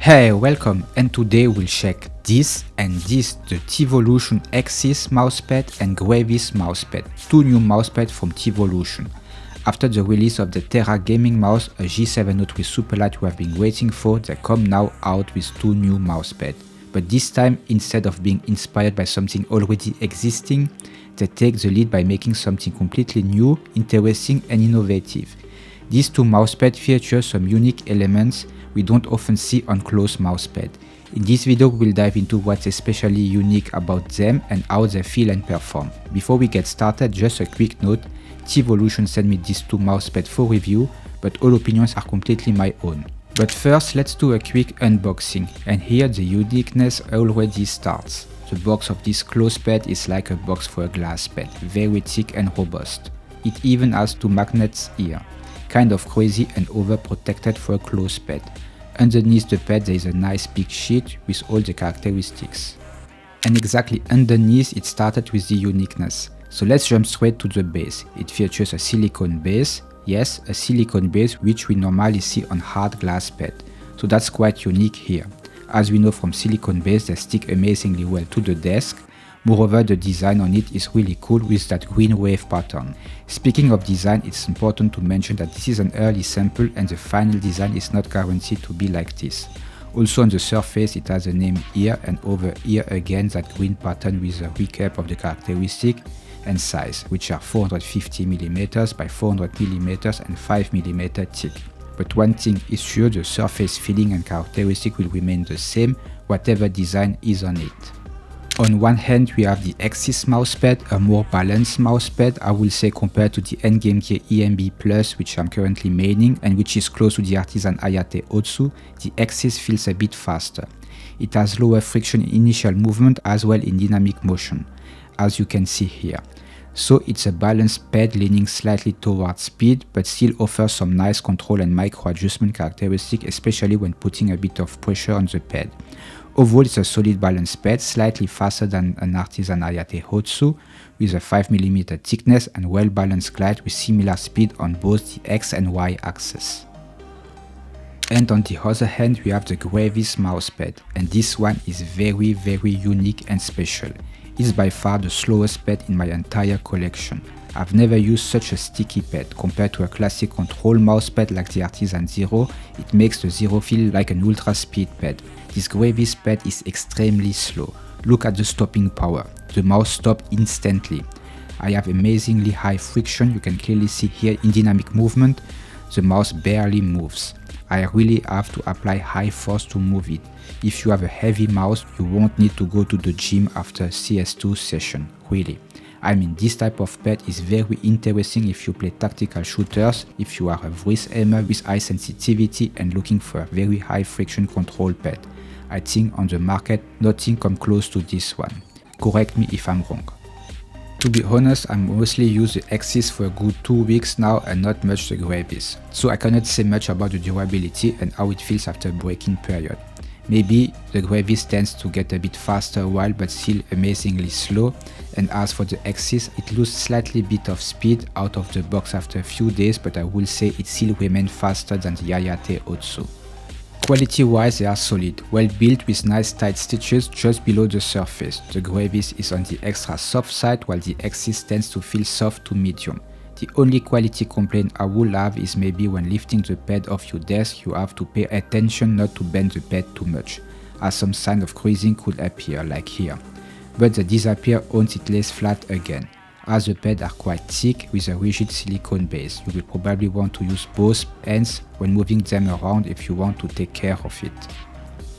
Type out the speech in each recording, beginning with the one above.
Hey, welcome, and today we'll check this and this, the Teevolution Axis mousepad and Gravis mousepad, two new mousepads from Teevolution. After the release of the Terra Gaming mouse, a G703 Superlight we have been waiting for, they come now out with two new mousepads. But this time, instead of being inspired by something already existing, they take the lead by making something completely new, interesting and innovative. These two mousepads feature some unique elements we don't often see on close mousepad. In this video we'll dive into what's especially unique about them and how they feel and perform. Before we get started, just a quick note, Teevolution sent me these two mousepads for review, but all opinions are completely my own. But first let's do a quick unboxing, and here the uniqueness already starts. The box of this close pad is like a box for a glass pad, very thick and robust. It even has two magnets here. Kind of crazy and overprotected for a close pad. Underneath the pad there is a nice big sheet with all the characteristics. And exactly underneath it started with the uniqueness. So let's jump straight to the base. It features a silicone base. Yes, a silicone base which we normally see on hard glass pad. So that's quite unique here. As we know from silicone base, they stick amazingly well to the desk. Moreover, the design on it is really cool with that green wave pattern. Speaking of design, it's important to mention that this is an early sample and the final design is not guaranteed to be like this. Also on the surface it has a name here, and over here again that green pattern with a recap of the characteristic and size, which are 450mm by 400mm and 5mm thick. But one thing is sure, the surface feeling and characteristic will remain the same whatever design is on it. On one hand we have the Axis mousepad, a more balanced mousepad, I will say, compared to the Endgame Gear EMB Plus which I'm currently maining and which is close to the Artisan Hayate Otsu. The Axis feels a bit faster. It has lower friction in initial movement as well in dynamic motion, as you can see here. So it's a balanced pad leaning slightly towards speed, but still offers some nice control and micro adjustment characteristic, especially when putting a bit of pressure on the pad. Overall it's a solid balanced pad, slightly faster than an Artisan Hayate Otsu, with a 5mm thickness and well balanced glide with similar speed on both the X and Y axis. And on the other hand we have the Gravis mousepad, and this one is very unique and special. It's by far the slowest pad in my entire collection. I've never used such a sticky pad. Compared to a classic control mousepad like the Artisan Zero, it makes the Zero feel like an ultra speed pad. This Gravis pad is extremely slow. Look at the stopping power. The mouse stops instantly. I have amazingly high friction. You can clearly see here in dynamic movement, the mouse barely moves. I really have to apply high force to move it. If you have a heavy mouse, you won't need to go to the gym after a CS2 session, really. I mean, this type of pad is very interesting if you play tactical shooters, if you are a voice aimer with high sensitivity and looking for a very high friction control pad. I think on the market nothing comes close to this one. Correct me if I'm wrong. To be honest, I mostly use the Axis for a good 2 weeks now and not much the Gravis. So I cannot say much about the durability and how it feels after a break-in period. Maybe the Gravis tends to get a bit faster a while but still amazingly slow, and as for the Axis, it loses slightly bit of speed out of the box after a few days, but I will say it still remains faster than the Hayate Otsu. Quality wise they are solid, well built with nice tight stitches just below the surface. The Gravis is on the extra soft side while the Axis tends to feel soft to medium. The only quality complaint I will have is maybe when lifting the pad off your desk you have to pay attention not to bend the pad too much, as some sign of creasing could appear, like here. But they disappear once it lays flat again. As the pads are quite thick with a rigid silicone base, you will probably want to use both ends when moving them around if you want to take care of it.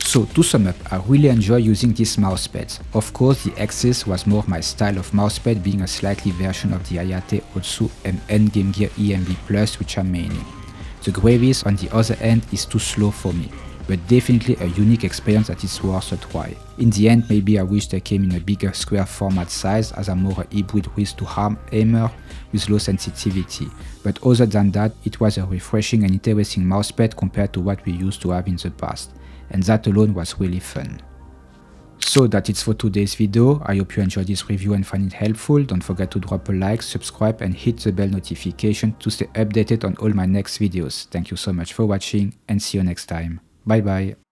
So to sum up, I really enjoy using these mousepads. Of course the Axis was more my style of mousepad, being a slightly version of the Hayate Otsu and Endgame Gear EMB Plus which I'm maining. The Gravis on the other hand is too slow for me, but definitely a unique experience that is worth a try. In the end maybe I wish they came in a bigger square format size, as I'm more a hybrid wrist to arm aimer with low sensitivity, but other than that it was a refreshing and interesting mousepad compared to what we used to have in the past, and that alone was really fun. So that's it for today's video. I hope you enjoyed this review and find it helpful. Don't forget to drop a like, subscribe and hit the bell notification to stay updated on all my next videos. Thank you so much for watching and see you next time. Bye bye.